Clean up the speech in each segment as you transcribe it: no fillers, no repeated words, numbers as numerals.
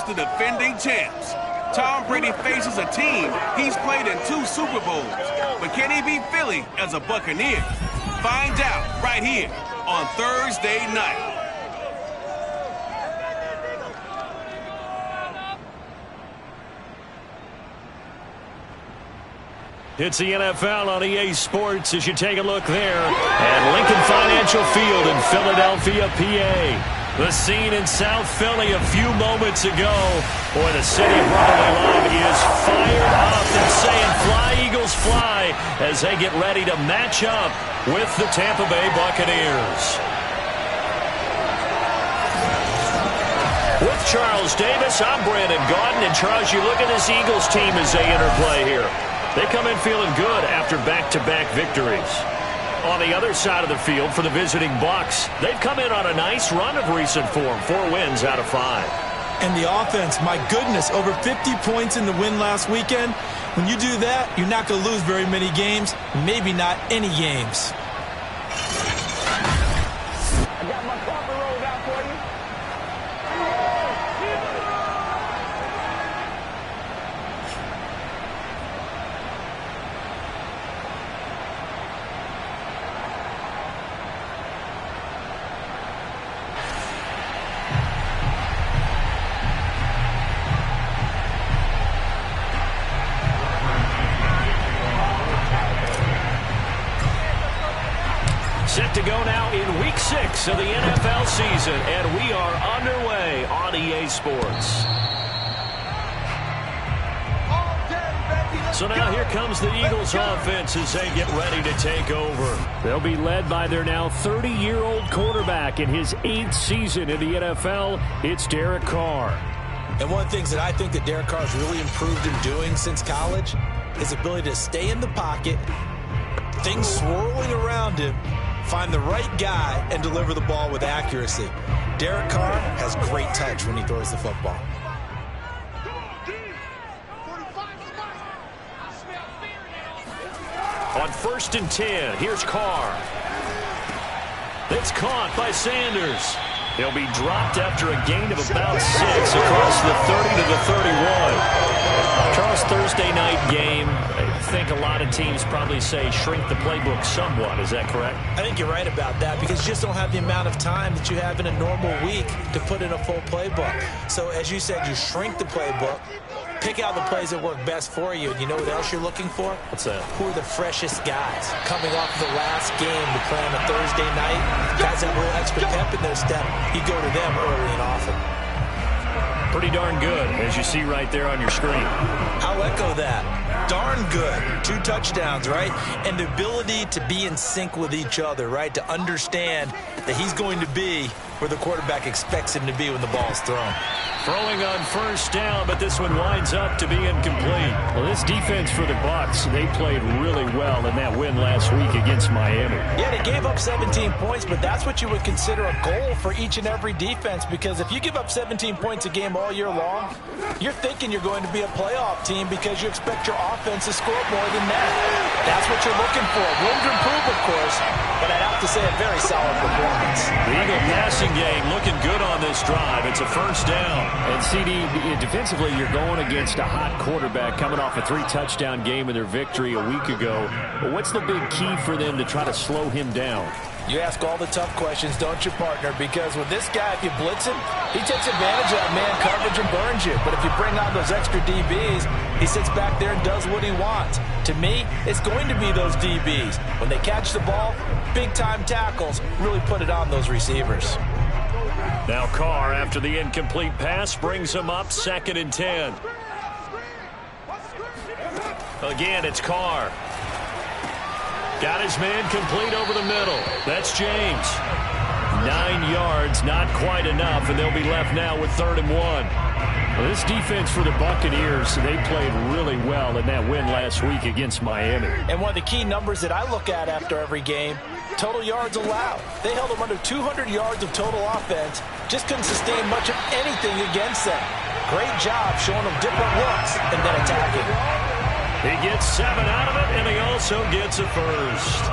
the defending champs. Tom Brady faces a team he's played in 2 Super Bowls. But can he beat Philly as a Buccaneer? Find out right here on Thursday night. It's the NFL on EA Sports as you take a look there at Lincoln Financial Field in Philadelphia, PA. The scene in South Philly a few moments ago. Boy, the city of brotherly love is fired up and saying fly, Eagles, fly as they get ready to match up with the Tampa Bay Buccaneers. With Charles Davis, I'm Brandon Gaudin. And Charles, you look at this Eagles team as they interplay here. They come in feeling good after back-to-back victories. On the other side of the field for the visiting Bucs, they've come in on a nice run of recent form, 4 wins out of 5. And the offense, my goodness, over 50 points in the win last weekend. When you do that, you're not going to lose very many games, maybe not any games. I got my coffee rolled out for you. Set to go now in Week 6 of the NFL season, and we are underway on EA Sports. So now here comes the Eagles offense as they get ready to take over. They'll be led by their now 30-year-old quarterback in his 8th season in the NFL. It's Derek Carr. And one of the things that I think that Derek Carr has really improved in doing since college is the ability to stay in the pocket, things swirling around him, find the right guy, and deliver the ball with accuracy. Derek Carr has great touch when he throws the football. On 1st and 10, here's Carr. It's caught by Sanders. He'll be dropped after a gain of about 6 across the 30 to the 31. Charles, Thursday night game, I think a lot of teams probably say shrink the playbook somewhat. Is that correct? I think you're right about that because you just don't have the amount of time that you have in a normal week to put in a full playbook. So as you said, you shrink the playbook, pick out the plays that work best for you. And you know what else you're looking for? What's that? Who are the freshest guys coming off the last game to play on a Thursday night? Guys have a little extra pep in their step. You go to them early and often. Pretty darn good, as you see right there on your screen. I'll echo that. Darn good. 2 touchdowns, right? And the ability to be in sync with each other, right? To understand that he's going to be where the quarterback expects him to be when the ball's thrown. Throwing on 1st down, but this one winds up to be incomplete. Well, this defense for the Bucs, they played really well in that win last week against Miami. Yeah, they gave up 17 points, but that's what you would consider a goal for each and every defense, because if you give up 17 points a game all year long, you're thinking you're going to be a playoff team because you expect your offense to score more than that. That's what you're looking for. Room to improve, of course, but I'd have to say a very solid performance. The Eagle passing game looking good on this drive. It's a 1st down. And CD, defensively, you're going against a hot quarterback coming off a 3-touchdown game in their victory a week ago. But what's the big key for them to try to slow him down? You ask all the tough questions, don't you, partner? Because with this guy, if you blitz him, he takes advantage of man coverage and burns you. But if you bring on those extra DBs, he sits back there and does what he wants. To me, it's going to be those DBs. When they catch the ball, big-time tackles really put it on those receivers. Now Carr, after the incomplete pass, brings him up 2nd and 10. Again, it's Carr. Got his man complete over the middle. That's James. 9 yards, not quite enough, and they'll be left now with 3rd and 1. Well, this defense for the Buccaneers, they played really well in that win last week against Miami. And one of the key numbers that I look at after every game, total yards allowed. They held them under 200 yards of total offense, just couldn't sustain much of anything against them. Great job showing them different looks and then attacking. He gets 7 out of it, and he also gets a 1st.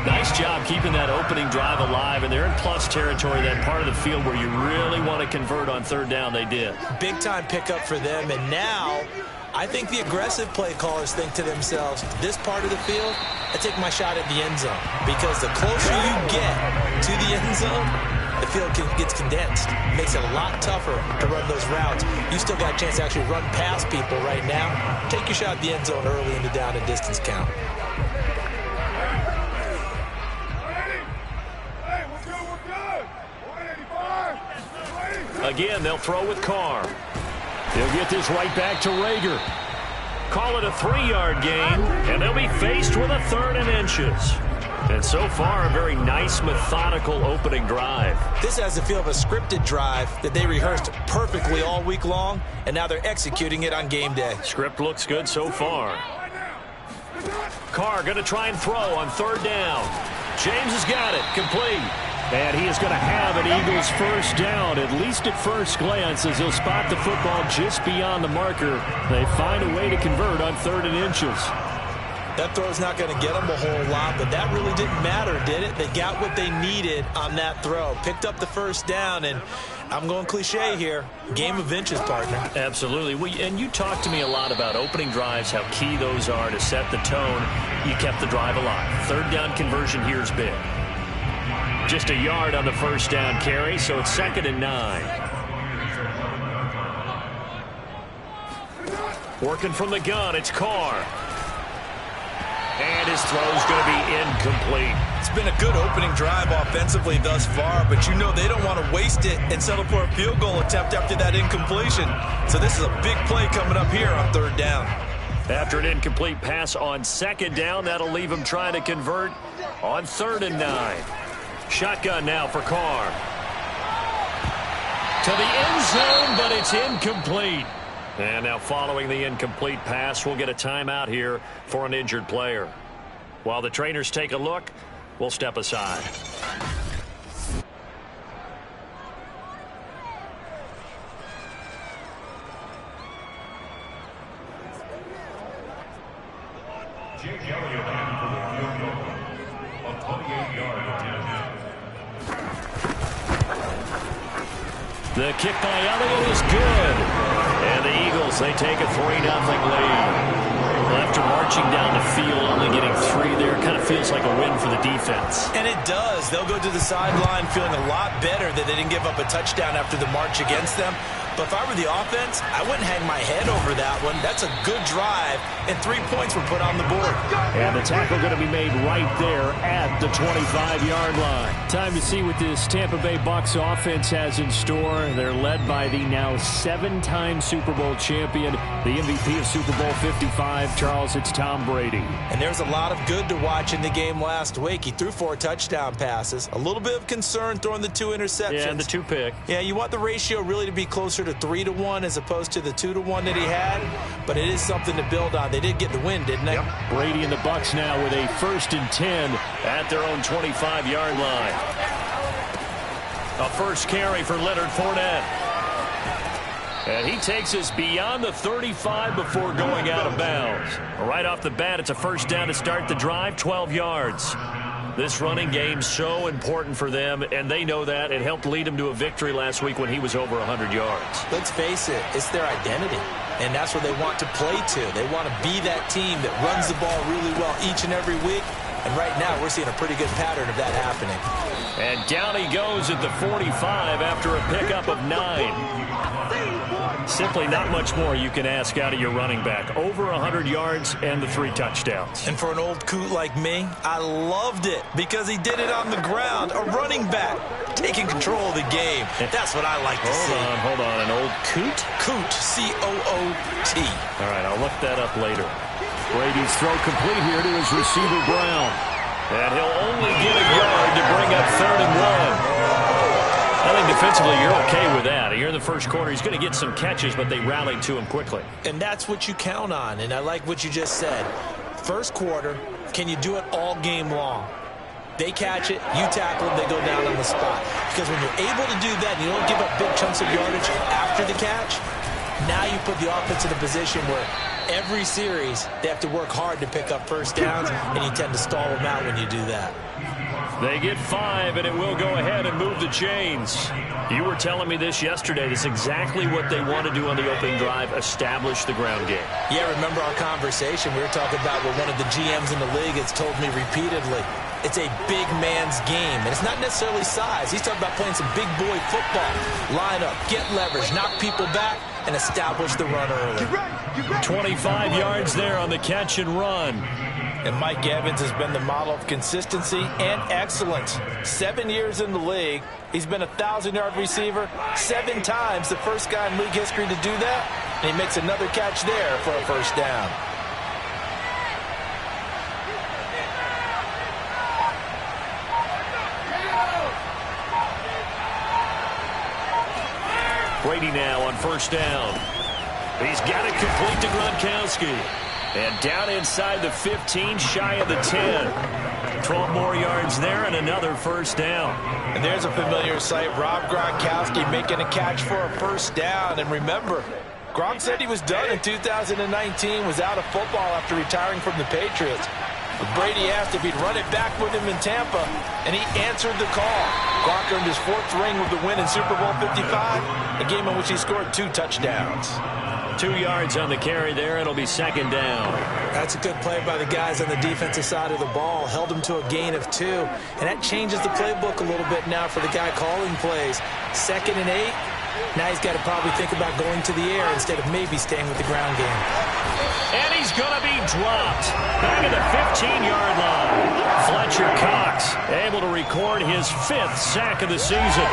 Nice job keeping that opening drive alive, and they're in plus territory, that part of the field where you really want to convert on third down. They did. Big-time pickup for them, and now I think the aggressive play callers think to themselves, this part of the field, I take my shot at the end zone, because the closer you get to the end zone, the field gets condensed. It makes it a lot tougher to run those routes. You still got a chance to actually run past people right now. Take your shot at the end zone early in the down and distance count. Again, they'll throw with Carr. They'll get this right back to Rager. Call it a 3-yard gain, and they'll be faced with a 3rd and inches. And so far, a very nice, methodical opening drive. This has the feel of a scripted drive that they rehearsed perfectly all week long, and now they're executing it on game day. Script looks good so far. Carr going to try and throw on 3rd down. James has got it, complete. And he is going to have an Eagles first down, at least at first glance, as he'll spot the football just beyond the marker. They find a way to convert on 3rd and inches. That throw's not going to get them a whole lot, but that really didn't matter, did it? They got what they needed on that throw. Picked up the first down, and I'm going cliche here. Game of inches, partner. Absolutely. And you talked to me a lot about opening drives, how key those are to set the tone. You kept the drive alive. 3rd down conversion here is big. Just a yard on the first down carry, so it's 2nd and 9. Working from the gun, it's Carr. And his throw's going to be incomplete. It's been a good opening drive offensively thus far, but you know they don't want to waste it and settle for a field goal attempt after that incompletion. So this is a big play coming up here on 3rd down. After an incomplete pass on 2nd down, that'll leave him trying to convert on 3rd and 9. Shotgun now for Carr. To the end zone, but it's incomplete. And now following the incomplete pass, we'll get a timeout here for an injured player. While the trainers take a look, we'll step aside. The kick by Elliott is good. And the Eagles, they take a 3-0 lead. After marching down the field, only getting 3 there, kind of feels like a win for the defense. And it does. They'll go to the sideline feeling a lot better that they didn't give up a touchdown after the march against them. But if I were the offense, I wouldn't hang my head over that one. That's a good drive, and 3 points were put on the board. And the tackle going to be made right there at the 25-yard line. Time to see what this Tampa Bay Bucs offense has in store. They're led by the now 7-time Super Bowl champion, the MVP of Super Bowl 55, Charles, it's Tom Brady. And there's a lot of good to watch in the game last week. He threw 4 touchdown passes. A little bit of concern throwing the 2 interceptions. Yeah, and the 2 pick. Yeah, you want the ratio really to be closer to 3-1 as opposed to the 2-1 that he had, but it is something to build on. They did get the win, didn't they? Yep. Brady and the Bucs now with a 1st and 10 at their own 25-yard line. A first carry for Leonard Fournette. And he takes us beyond the 35 before going out of bounds. Right off the bat, it's a first down to start the drive, 12 yards. This running game so important for them, and they know that. It helped lead them to a victory last week when he was over 100 yards. Let's face it, it's their identity, and that's what they want to play to. They want to be that team that runs the ball really well each and every week, and right now we're seeing a pretty good pattern of that happening. And down he goes at the 45 after a pickup of 9. Simply not much more you can ask out of your running back. Over 100 yards and the 3 touchdowns. And for an old coot like me, I loved it because he did it on the ground. A running back taking control of the game. That's what I like to see. Hold on. An old coot? Coot, C-O-O-T. All right, I'll look that up later. Brady's throw complete here to his receiver, Brown. And he'll only get a yard to bring up 3rd and 1. I think defensively you're okay with that. Here in the first quarter, he's going to get some catches, but they rallied to him quickly. And that's what you count on, and I like what you just said. First quarter, can you do it all game long? They catch it, you tackle them, they go down on the spot. Because when you're able to do that and you don't give up big chunks of yardage after the catch, now you put the offense in a position where every series, they have to work hard to pick up first downs, and you tend to stall them out when you do that. They get 5, and it will go ahead and move the chains. You were telling me this yesterday. This is exactly what they want to do on the opening drive, establish the ground game. Yeah, remember our conversation? We were talking about what one of the GMs in the league has told me repeatedly. It's a big man's game, and it's not necessarily size. He's talking about playing some big boy football. Line up, get leverage, knock people back, and establish the run early. 25 yards there on the catch and run. And Mike Evans has been the model of consistency and excellence. 7 years in the league. He's been a 1,000-yard receiver 7 times, the first guy in league history to do that. And he makes another catch there for a first down. Brady now on first down. He's got it complete to Gronkowski. And down inside the 15, shy of the 10. 12 more yards there and another first down. And there's a familiar sight. Rob Gronkowski making a catch for a first down. And remember, Gronk said he was done in 2019, was out of football after retiring from the Patriots. But Brady asked if he'd run it back with him in Tampa, and he answered the call. Gronk earned his 4th ring with the win in Super Bowl 55, a game in which he scored 2 touchdowns. 2 yards on the carry there. It'll be second down. That's a good play by the guys on the defensive side of the ball. Held him to a gain of 2. And that changes the playbook a little bit now for the guy calling plays. 2nd and 8. Now he's got to probably think about going to the air instead of maybe staying with the ground game. And he's going to be dropped back at the 15-yard line. Fletcher Cox able to record his 5th sack of the season.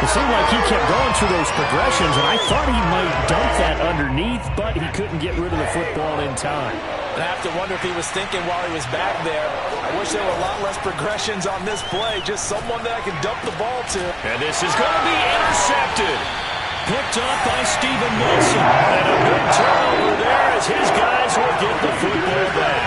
It seemed like he kept going through those progressions, and I thought he might dump that underneath, but he couldn't get rid of the football in time. And I have to wonder if he was thinking while he was back there, I wish there were a lot less progressions on this play, just someone that I can dump the ball to. And this is going to be intercepted. Picked up by Steven Wilson. And a big turnover there as his guys will get the football back.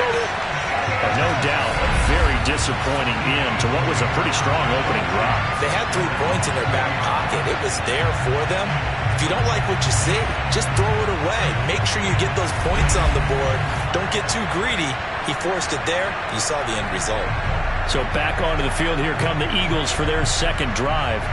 And no doubt, a very disappointing end to what was a pretty strong opening drive. They had 3 points in their back pocket. It was there for them. If you don't like what you see, just throw it away. Make sure you get those points on the board. Don't get too greedy. He forced it there. You saw the end result. So back onto the field, here come the Eagles for their second drive.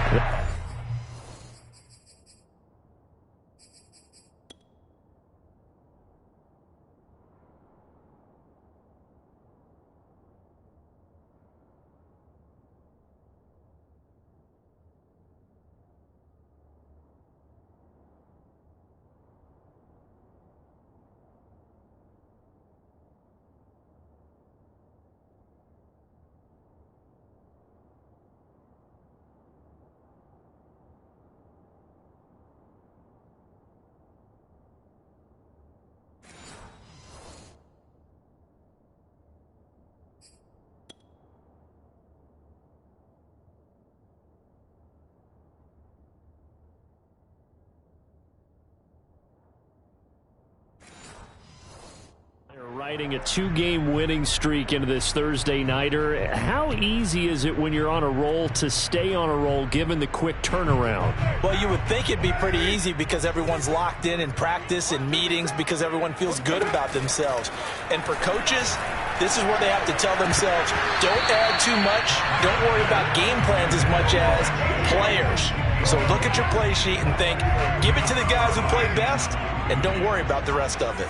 Riding a 2-game winning streak into this Thursday nighter. How easy is it when you're on a roll to stay on a roll given the quick turnaround? Well, you would think it'd be pretty easy because everyone's locked in practice and meetings because everyone feels good about themselves. And for coaches, this is where they have to tell themselves, don't add too much. Don't worry about game plans as much as players. So look at your play sheet and think, give it to the guys who play best and don't worry about the rest of it.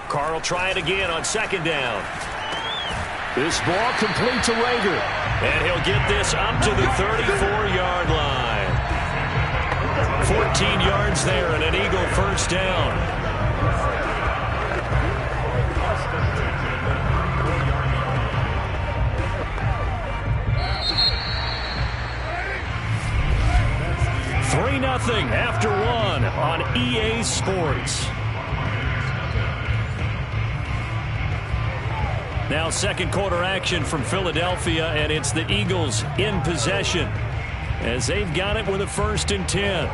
Carr will try it again on second down. This ball complete to Rager. And he'll get this up to the 34-yard line. 14 yards there and an Eagle first down. Three 3-0 after 1 on EA Sports. Now second quarter action from Philadelphia, and it's the Eagles in possession as they've got it with a 1st and 10.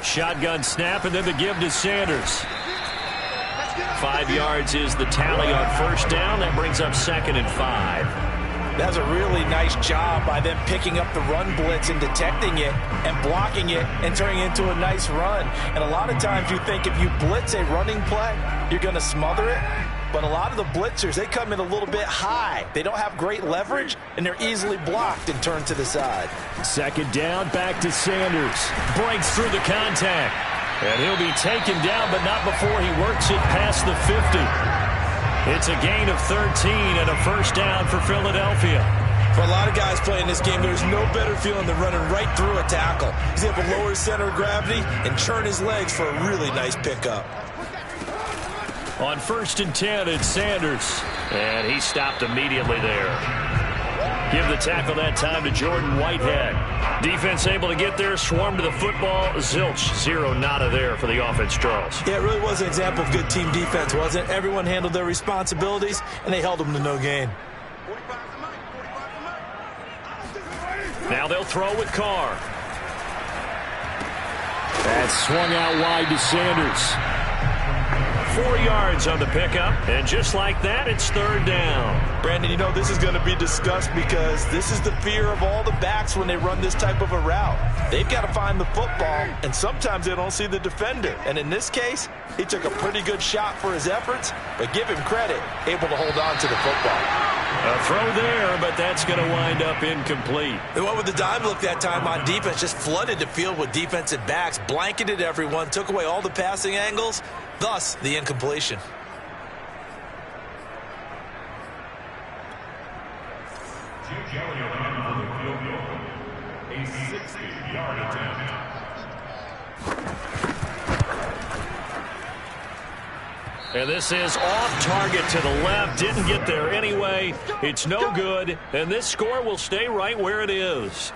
Shotgun snap, and then the give to Sanders. 5 yards is the tally on first down. That brings up 2nd and 5. That's a really nice job by them picking up the run blitz and detecting it and blocking it and turning it into a nice run. And a lot of times you think if you blitz a running play, you're going to smother it. But a lot of the blitzers, they come in a little bit high. They don't have great leverage, and they're easily blocked and turned to the side. Second down, back to Sanders. Breaks through the contact. And he'll be taken down, but not before he works it past the 50. It's a gain of 13 and a first down for Philadelphia. For a lot of guys playing this game, there's no better feeling than running right through a tackle. He's able to lower his center of gravity and churn his legs for a really nice pickup. On 1st and 10, it's Sanders. And he stopped immediately there. Give the tackle that time to Jordan Whitehead. Defense able to get there, swarm to the football. Zilch, zero nada there for the offense, Charles. Yeah, it really was an example of good team defense, wasn't it? Everyone handled their responsibilities, and they held them to no gain. Now they'll throw with Carr. That's swung out wide to Sanders. 4 yards on the pickup, and just like that, it's third down. Brandon, you know this is going to be discussed because this is the fear of all the backs when they run this type of a route. They've got to find the football, and sometimes they don't see the defender. And in this case, he took a pretty good shot for his efforts, but give him credit, able to hold on to the football. A throw there, but that's going to wind up incomplete. They went with the dime look that time on defense, just flooded the field with defensive backs, blanketed everyone, took away all the passing angles, thus the incompletion. A 60-yard attempt. And this is off target to the left. Didn't get there anyway. It's no good. And this score will stay right where it is.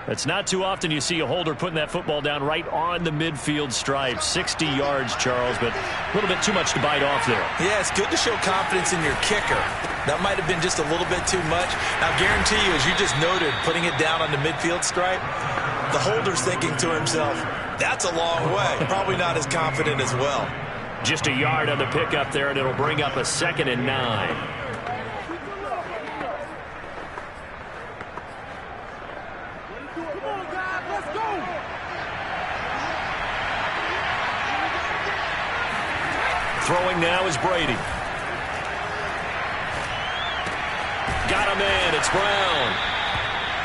It's not too often you see a holder putting that football down right on the midfield stripe. 60 yards, Charles, but a little bit too much to bite off there. Yeah, it's good to show confidence in your kicker. That might have been just a little bit too much. Now, I guarantee you, as you just noted, putting it down on the midfield stripe, the holder's thinking to himself, that's a long way. Probably not as confident as well. Just a yard on the pickup there, and it'll bring up a 2nd and 9. Throwing now is Brady. Got a man. It's Brown.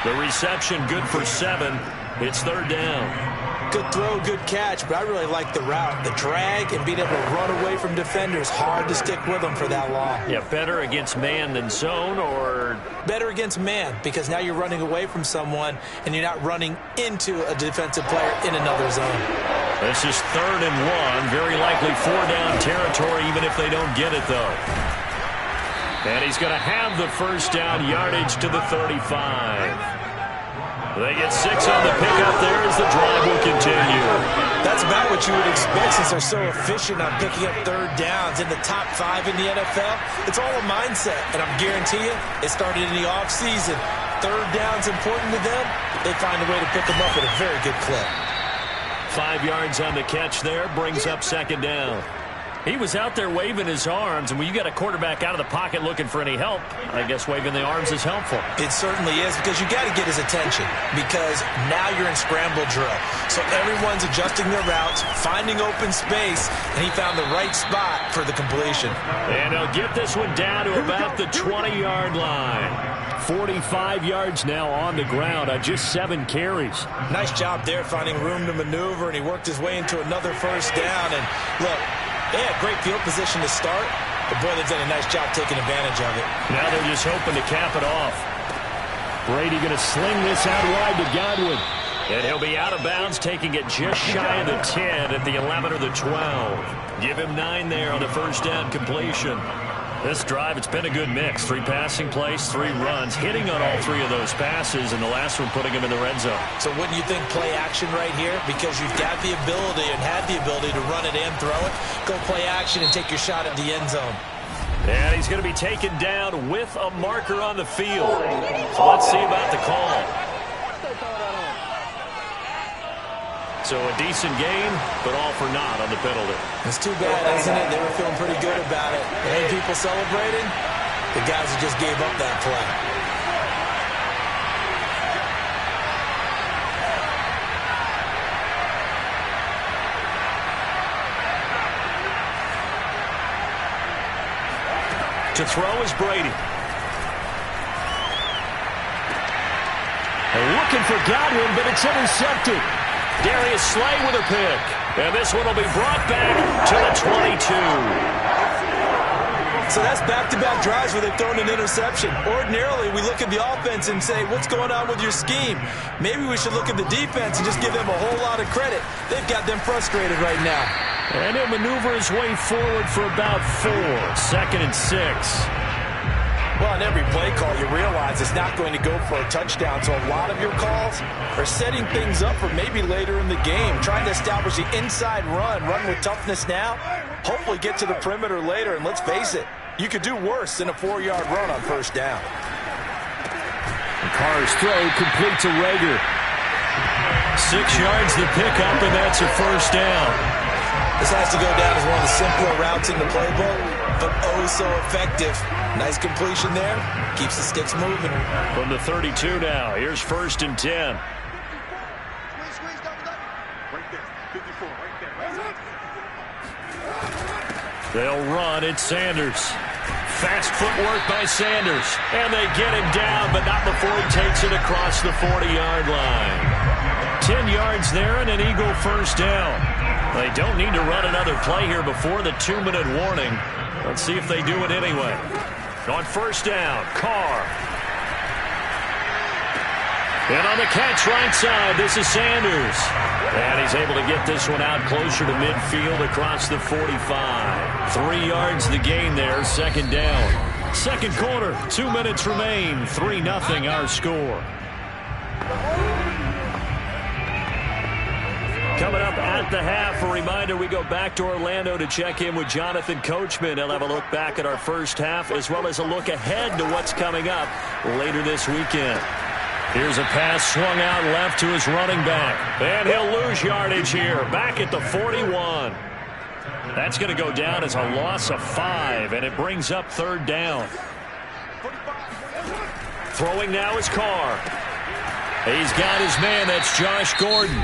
The reception good for 7. It's third down. Good throw, good catch, but I really like the route. The drag and being able to run away from defenders. Hard to stick with them for that long. Yeah, better against man than zone, or? Better against man, because now you're running away from someone and you're not running into a defensive player in another zone. This is 3rd and 1. Very likely 4-down territory, even if they don't get it, though. And he's going to have the first down, yardage to the 35. They get 6 on the pickup there as the drive will continue. That's about what you would expect since they're so efficient on picking up third downs in the top 5 in the NFL. It's all a mindset, and I'm guarantee you, it started in the offseason. Third down's important to them. They find a way to pick them up at a very good clip. 5 yards on the catch there, brings up 2nd down. He was out there waving his arms, and when you got a quarterback out of the pocket looking for any help, I guess waving the arms is helpful. It certainly is, because you got to get his attention, because now you're in scramble drill. So everyone's adjusting their routes, finding open space, and he found the right spot for the completion. And he'll get this one down to about the 20-yard line. 45 yards now on the ground on just 7 carries. Nice job there finding room to maneuver, and he worked his way into another first down. And look, they had great field position to start, but boy, they've done a nice job taking advantage of it. Now they're just hoping to cap it off. Brady going to sling this out wide to Godwin. And he'll be out of bounds, taking it just shy of the 10 at the 11 or the 12. Give him 9 there on the first down completion. This drive, it's been a good mix. 3 passing plays, 3 runs, hitting on all 3 of those passes, and the last one putting him in the red zone. So wouldn't you think play action right here? Because you've got the ability and had the ability to run it and throw it. Go play action and take your shot at the end zone. And he's going to be taken down with a marker on the field. So let's see about the call. So a decent game, but all for naught on the penalty. It's too bad, isn't it? They were feeling pretty good about it. And people celebrating, the guys who just gave up that play. To throw is Brady. And looking for Godwin, but it's intercepted. Darius Slay with a pick. And this one will be brought back to the 22. So that's back-to-back drives where they've thrown an interception. Ordinarily, we look at the offense and say, what's going on with your scheme? Maybe we should look at the defense and just give them a whole lot of credit. They've got them frustrated right now. And he'll maneuver his way forward for about 4. 2nd and 6. Well, on every play call, you realize it's not going to go for a touchdown. So a lot of your calls are setting things up for maybe later in the game, trying to establish the inside run with toughness now, hopefully get to the perimeter later. And let's face it, you could do worse than a 4-yard run on first down. Carr's throw complete to Rager. 6 yards the pickup, and that's a first down. This has to go down as one of the simpler routes in the playbook, but oh so effective. Nice completion there. Keeps the sticks moving. From the 32 now, here's 1st and 10. They'll run. It's Sanders. Fast footwork by Sanders. And they get him down, but not before he takes it across the 40-yard line. 10 yards there and an Eagle first down. They don't need to run another play here before the 2-minute warning. Let's see if they do it anyway. On first down, Carr. And on the catch right side, this is Sanders. And he's able to get this one out closer to midfield across the 45. 3 yards the gain there, 2nd down. 2nd quarter, 2 minutes remain. 3-0 our score. Coming up at the half, a reminder we go back to Orlando to check in with Jonathan Coachman. He'll have a look back at our first half as well as a look ahead to what's coming up later this weekend. Here's a pass swung out left to his running back. And he'll lose yardage here, back at the 41. That's going to go down as a loss of 5, and it brings up 3rd down. Throwing now is Carr. He's got his man, that's Josh Gordon.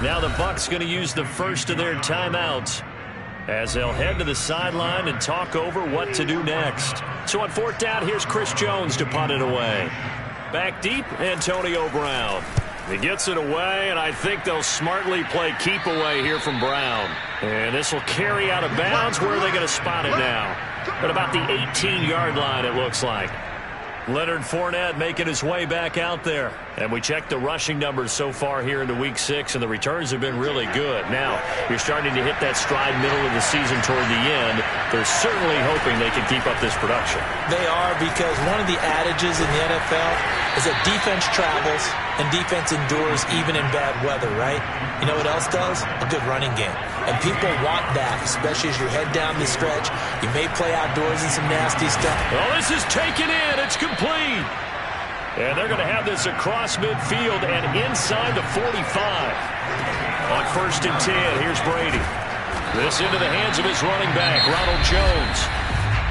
Now the Bucs going to use the first of their timeouts as they'll head to the sideline and talk over what to do next. So on 4th down, here's Chris Jones to punt it away. Back deep, Antonio Brown. He gets it away, and I think they'll smartly play keep away here from Brown. And this will carry out of bounds. Where are they going to spot it now? At about the 18-yard line, it looks like. Leonard Fournette making his way back out there. And we checked the rushing numbers so far here into Week 6, and the returns have been really good. Now, you're starting to hit that stride middle of the season toward the end. They're certainly hoping they can keep up this production. They are, because one of the adages in the NFL is that defense travels and defense endures even in bad weather, right? You know what else does? A good running game. And people want that, especially as you head down the stretch. You may play outdoors in some nasty stuff. Well, this is taken in. It's complete. And they're going to have this across midfield and inside the 45. On 1st and 10, here's Brady. This into the hands of his running back, Ronald Jones.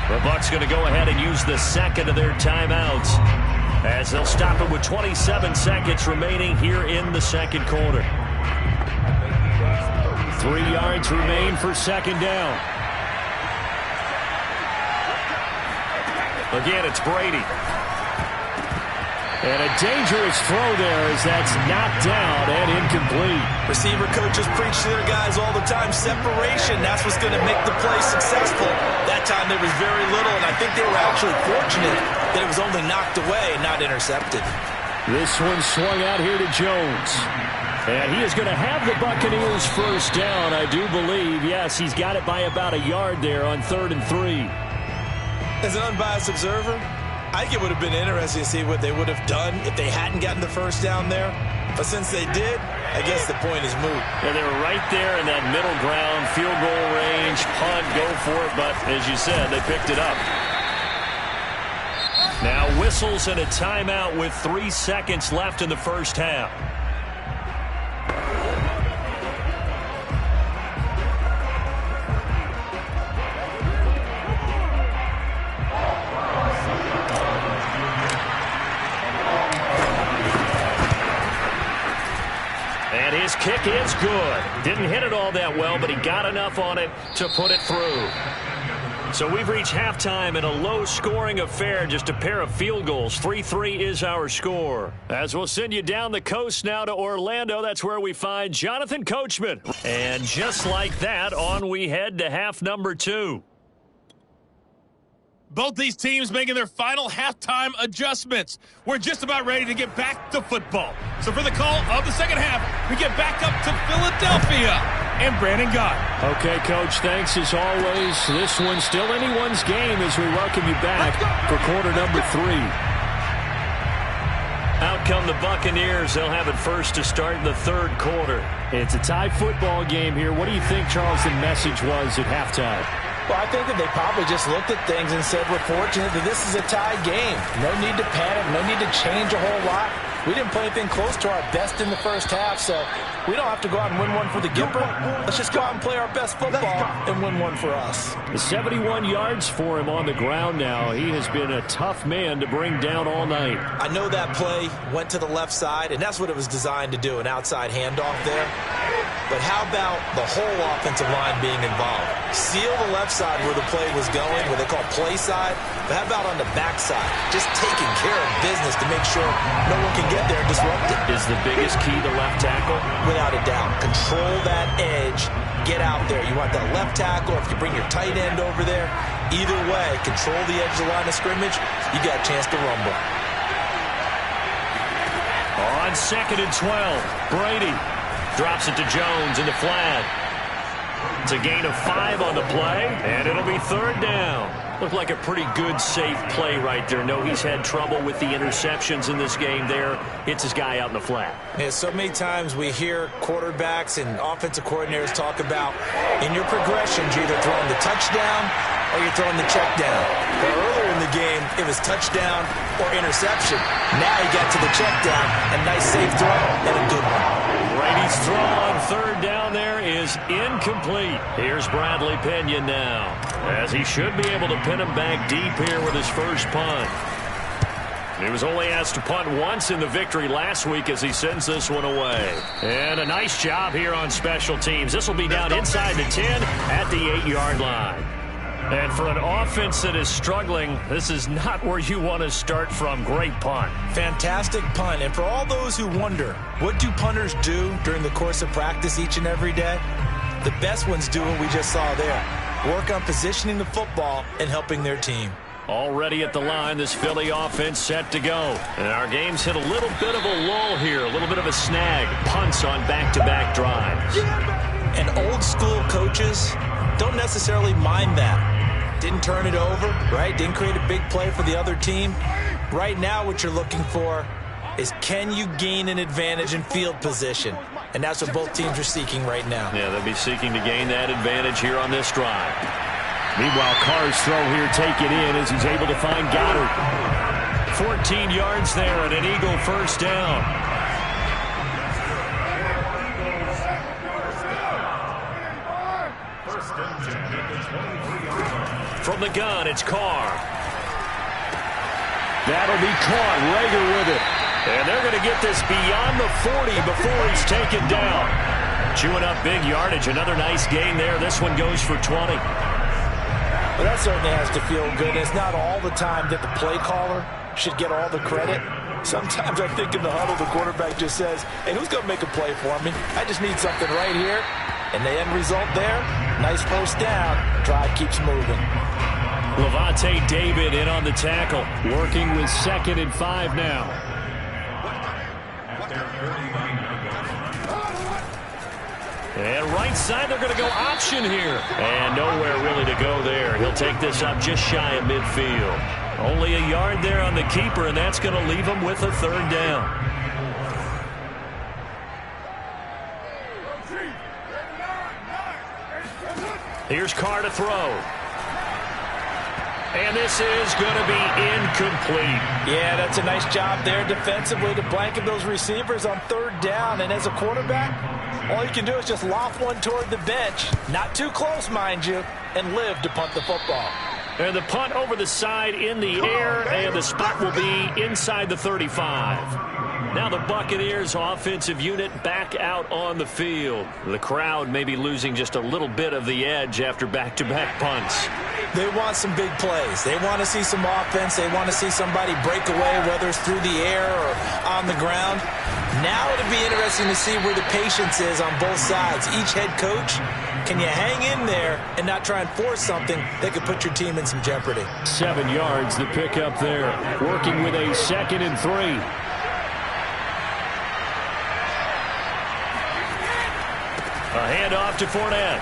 The Bucs going to go ahead and use the 2nd of their timeouts as they'll stop it with 27 seconds remaining here in the 2nd quarter. 3 yards remain for 2nd down. Again, it's Brady. And a dangerous throw there as that's knocked down and incomplete. Receiver coaches preach to their guys all the time. Separation, that's what's going to make the play successful. That time there was very little, and I think they were actually fortunate that it was only knocked away, not intercepted. This one swung out here to Jones. And he is going to have the Buccaneers first down, I do believe. Yes, he's got it by about a yard there on 3rd and 3. As an unbiased observer, I think it would have been interesting to see what they would have done if they hadn't gotten the first down there. But since they did, I guess the point is moot. Yeah, they were right there in that middle ground, field goal range, punt, go for it. But as you said, they picked it up. Now whistles and a timeout with 3 seconds left in the first half. And his kick is good. Didn't hit it all that well, but he got enough on it to put it through. So we've reached halftime in a low-scoring affair, just a pair of field goals. 3-3 is our score. As we'll send you down the coast now to Orlando, that's where we find Jonathan Coachman. And just like that, on we head to half number 2. Both these teams making their final halftime adjustments. We're just about ready to get back to football. So for the call of the second half, we get back up to Philadelphia and Brandon Gott. Okay, Coach, thanks as always. This one's still anyone's game as we welcome you back for quarter number 3. Out come the Buccaneers. They'll have it first to start in the third quarter. It's a tie football game here. What do you think, Charles, the message was at halftime? Well, I think that they probably just looked at things and said, we're fortunate that this is a tie game. No need to panic. No need to change a whole lot. We didn't play anything close to our best in the first half, so we don't have to go out and win one for the Gipper. Let's just go out and play our best football and win one for us. 71 yards for him on the ground now. He has been a tough man to bring down all night. I know that play went to the left side, and that's what it was designed to do, an outside handoff there. But how about the whole offensive line being involved? Seal the left side where the play was going, what they call play side. But how about on the back side? Just taking care of business to make sure no one can get there and disrupt it. Is the biggest key the left tackle? Without a doubt. Control that edge. Get out there. You want that left tackle. If you bring your tight end over there, either way, control the edge of the line of scrimmage, you got a chance to rumble. On 2nd and 12, Brady drops it to Jones in the flat. It's a gain of 5 on the play, and it'll be third down. Looked like a pretty good, safe play right there. No, he's had trouble with the interceptions in this game there. Hits his guy out in the flat. Yeah, so many times we hear quarterbacks and offensive coordinators talk about in your progressions, you're either throwing the touchdown or you're throwing the check down. But earlier in the game, it was touchdown or interception. Now he got to the check down, a nice safe throw and a good one. Brady's throw on third down there is incomplete. Here's Bradley Pinion now, as he should be able to pin him back deep here with his first punt. He was only asked to punt once in the victory last week as he sends this one away. And a nice job here on special teams. This will be down inside the 10 at the 8-yard line. And for an offense that is struggling, this is not where you want to start from. Great punt. Fantastic punt. And for all those who wonder, what do punters do during the course of practice each and every day? The best ones do what we just saw there. Work on positioning the football and helping their team. Already at the line, this Philly offense set to go. And our game's hit a little bit of a lull here, a little bit of a snag. Punts on back-to-back drives. And old school coaches don't necessarily mind that. Didn't turn it over, right? Didn't create a big play for the other team. Right now what you're looking for is, can you gain an advantage in field position? And that's what both teams are seeking right now. Yeah, they'll be seeking to gain that advantage here on this drive. Meanwhile, Carr's throw here, take it in as he's able to find Goddard. 14 yards there and an Eagle first down. From the gun, it's Carr. That'll be caught. Rager with it. And they're going to get this beyond the 40 before he's taken down. Chewing up big yardage. Another nice gain there. This one goes for 20. Well, that certainly has to feel good. It's not all the time that the play caller should get all the credit. Sometimes I think in the huddle, the quarterback just says, hey, who's going to make a play for me? I just need something right here. And the end result there, nice first down. Drive keeps moving. Lavonte David in on the tackle. Working with 2nd and 5 now. And right side, they're going to go option here. And nowhere really to go there. He'll take this up just shy of midfield. Only a yard there on the keeper, and that's going to leave him with a third down. Here's Carr to throw. And this is going to be incomplete. Yeah, that's a nice job there defensively to blanket those receivers on third down. And as a quarterback, all you can do is just loft one toward the bench. Not too close, mind you, and live to punt the football. And the punt over the side in the air, and the spot will be inside the 35. Now the Buccaneers offensive unit back out on the field. The crowd may be losing just a little bit of the edge after back-to-back punts. They want some big plays. They want to see some offense. They want to see somebody break away, whether it's through the air or on the ground. Now it'll be interesting to see where the patience is on both sides. Each head coach, can you hang in there and not try and force something that could put your team in some jeopardy? 7 yards, the pickup there. Working with a 2nd and 3. A handoff to Fournette.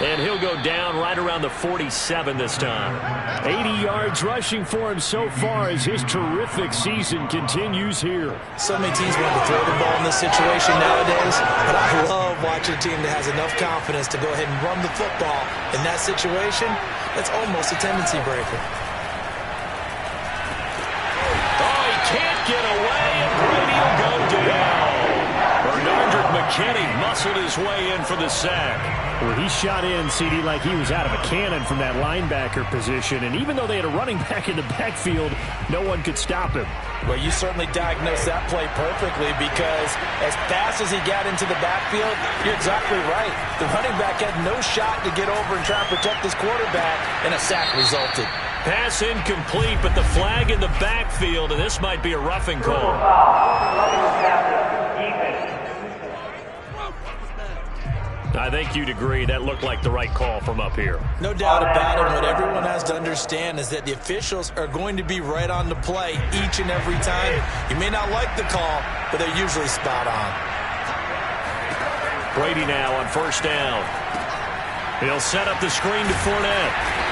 And he'll go down right around the 47 this time. 80 yards rushing for him so far as his terrific season continues here. So many teams want to throw the ball in this situation nowadays, but I love watching a team that has enough confidence to go ahead and run the football. In that situation, that's almost a tendency breaker. Oh, he can't get away, and Brady will go down. Bernard McKinney muscled his way in for the sack. Well, he shot in, CD, like he was out of a cannon from that linebacker position. And even though they had a running back in the backfield, no one could stop him. Well, you certainly diagnosed that play perfectly because as fast as he got into the backfield, you're exactly right. The running back had no shot to get over and try and protect his quarterback, and a sack resulted. Pass incomplete, but the flag in the backfield, and this might be a roughing call. I think you'd agree that looked like the right call from up here. No doubt about it. What everyone has to understand is that the officials are going to be right on the play each and every time. You may not like the call, but they're usually spot on. Brady now on 1st down. He'll set up the screen to Fournette.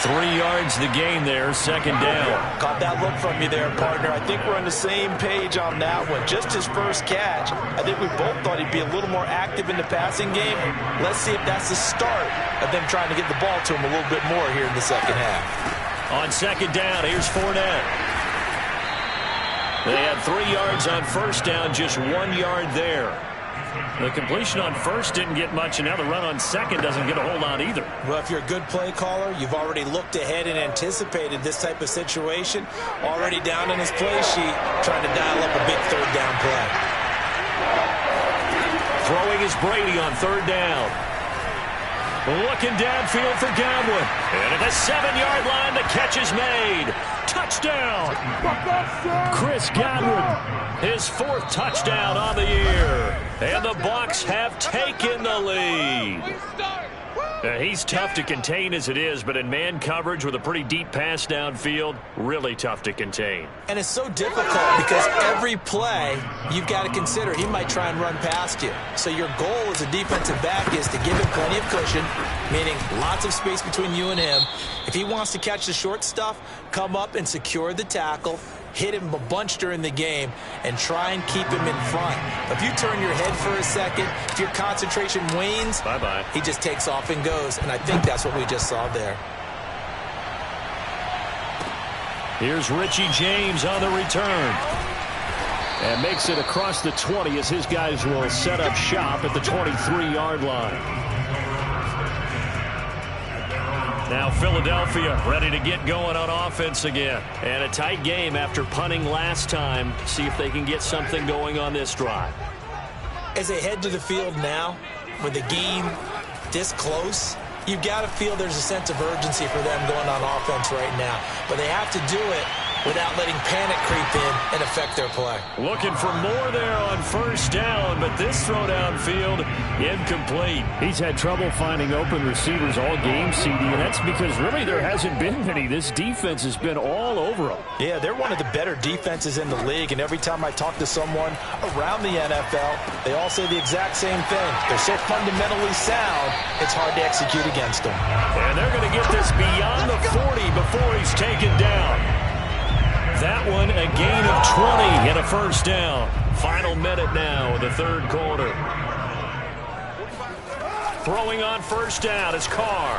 3 yards the gain there, 2nd down. Caught that look from you there, partner. I think we're on the same page on that one. Just his first catch. I think we both thought he'd be a little more active in the passing game. Let's see if that's the start of them trying to get the ball to him a little bit more here in the second half. On 2nd down, here's Fournette. They had 3 yards on 1st down, just 1 yard there. The completion on 1st didn't get much, and now the run on 2nd doesn't get a whole lot either. Well, if you're a good play caller, you've already looked ahead and anticipated this type of situation. Already down in his play sheet, trying to dial up a big 3rd down play. Throwing is Brady on 3rd down. Looking downfield for Godwin. And at the 7-yard line, the catch is made. Touchdown! Chris Godwin. His 4th touchdown on the year. And the Bucs have taken the lead. He's tough to contain as it is, but in man coverage with a pretty deep pass downfield, really tough to contain. And it's so difficult because every play you've got to consider he might try and run past you. So your goal as a defensive back is to give him plenty of cushion, meaning lots of space between you and him. If he wants to catch the short stuff, come up and secure the tackle, hit him a bunch during the game, and try and keep him in front. If you turn your head for a second, if your concentration wanes, bye-bye. He just takes off and goes, and I think that's what we just saw there. Here's Richie James on the return. And makes it across the 20 as his guys will set up shop at the 23-yard line. Now Philadelphia ready to get going on offense again. And a tight game after punting last time. See if they can get something going on this drive. As they head to the field now, with the game this close, you've got to feel there's a sense of urgency for them going on offense right now. But they have to do it without letting panic creep in and affect their play. Looking for more there on 1st down, but this throw downfield incomplete. He's had trouble finding open receivers all game, CD, and that's because really there hasn't been many. This defense has been all over them. Yeah, they're one of the better defenses in the league, and every time I talk to someone around the NFL, they all say the exact same thing. They're so fundamentally sound, it's hard to execute against them. And they're going to get this beyond the 40 before he's taken down. That one, a gain of 20 and a 1st down. Final minute now of the 3rd quarter. Throwing on 1st down is Carr.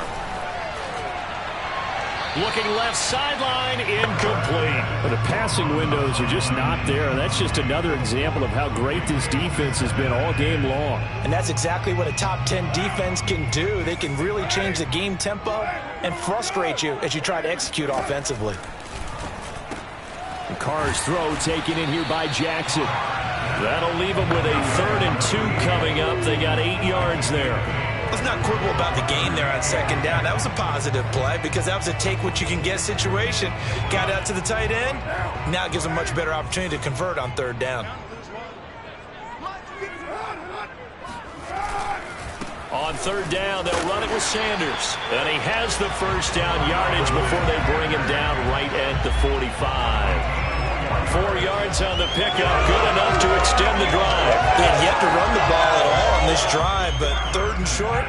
Looking left sideline, incomplete. But the passing windows are just not there. That's just another example of how great this defense has been all game long. And that's exactly what a top 10 defense can do. They can really change the game tempo and frustrate you as you try to execute offensively. Carr's throw taken in here by Jackson. That'll leave them with a 3rd and 2 coming up. They got 8 yards there. Let's not quibble about the gain there on 2nd down. That was a positive play because that was a take-what-you-can-get situation. Got out to the tight end. Now it gives them a much better opportunity to convert on 3rd down. On 3rd down, they'll run it with Sanders. And he has the 1st down yardage before they bring him down right at the 45. 4 yards on the pickup, good enough to extend the drive. They had yet to run the ball at all on this drive, but 3rd and short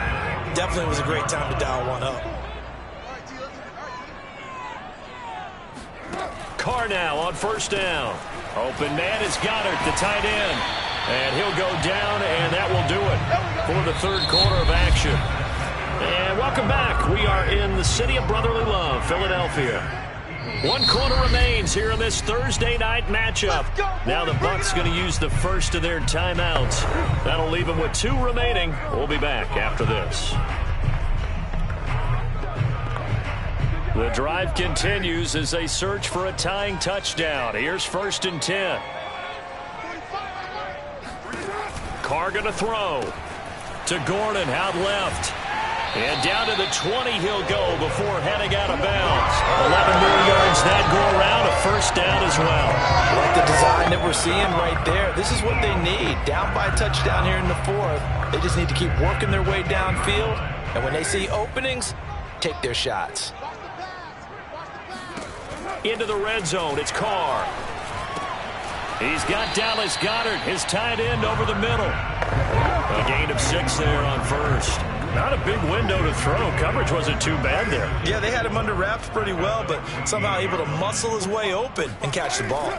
definitely was a great time to dial one up. Carr now on 1st down. Open man is Goddard, the tight end. And he'll go down, and that will do it for the 3rd quarter of action. And welcome back. We are in the city of brotherly love, Philadelphia. 1 quarter remains here in this Thursday night matchup. Now the Bucs going to use the first of their timeouts. That'll leave them with 2 remaining. We'll be back after this. The drive continues as they search for a tying touchdown. Here's 1st and 10. Carr going to throw to Gordon out left. And down to the 20 he'll go before heading out of bounds. 11 more yards that go around, a 1st down as well. Like the design that we're seeing right there. This is what they need. Down by a touchdown here in the 4th. They just need to keep working their way downfield. And when they see openings, take their shots. Into the red zone, it's Carr. He's got Dallas Goedert, his tight end, over the middle. A gain of 6 there on 1st. Not a big window to throw. Coverage wasn't too bad there. Yeah, they had him under wraps pretty well, but somehow able to muscle his way open and catch the ball.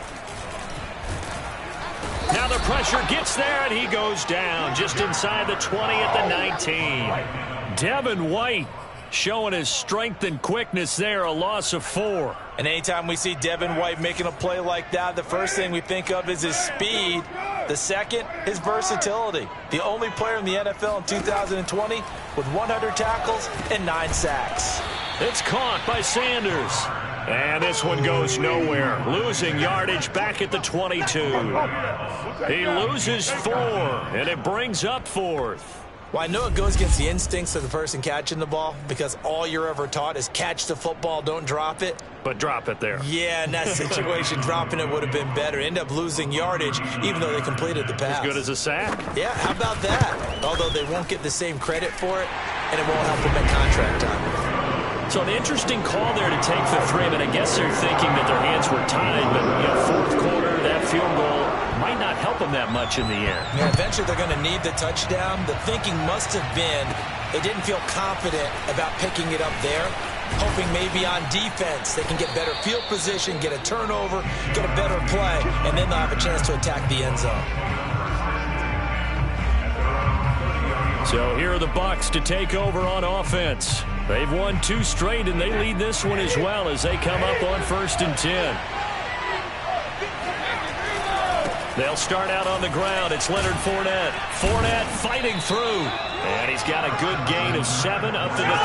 Now the pressure gets there, and he goes down just inside the 20 at the 19. Devin White showing his strength and quickness there, a loss of 4. And anytime we see Devin White making a play like that, the first thing we think of is his speed. The second, his versatility. The only player in the NFL in 2020 with 100 tackles and 9 sacks. It's caught by Sanders. And this one goes nowhere. Losing yardage back at the 22. He loses 4, and it brings up 4th. Well, I know it goes against the instincts of the person catching the ball because all you're ever taught is catch the football, don't drop it. But drop it there. Yeah, in that situation, dropping it would have been better. End up losing yardage, even though they completed the pass. As good as a sack. Yeah, how about that? Although they won't get the same credit for it, and it won't help them at contract time. So an interesting call there to take the 3, but I guess they're thinking that their hands were tied, but 4th quarter, that field goal might not help them that much in the air. Yeah, eventually they're going to need the touchdown. The thinking must have been they didn't feel confident about picking it up there, hoping maybe on defense they can get better field position, get a turnover, get a better play, and then they'll have a chance to attack the end zone. So here are the Bucs to take over on offense. They've won 2 straight, and they lead this one as well as they come up on 1st and 10. They'll start out on the ground. It's Leonard Fournette. Fournette fighting through. And he's got a good gain of 7 up to the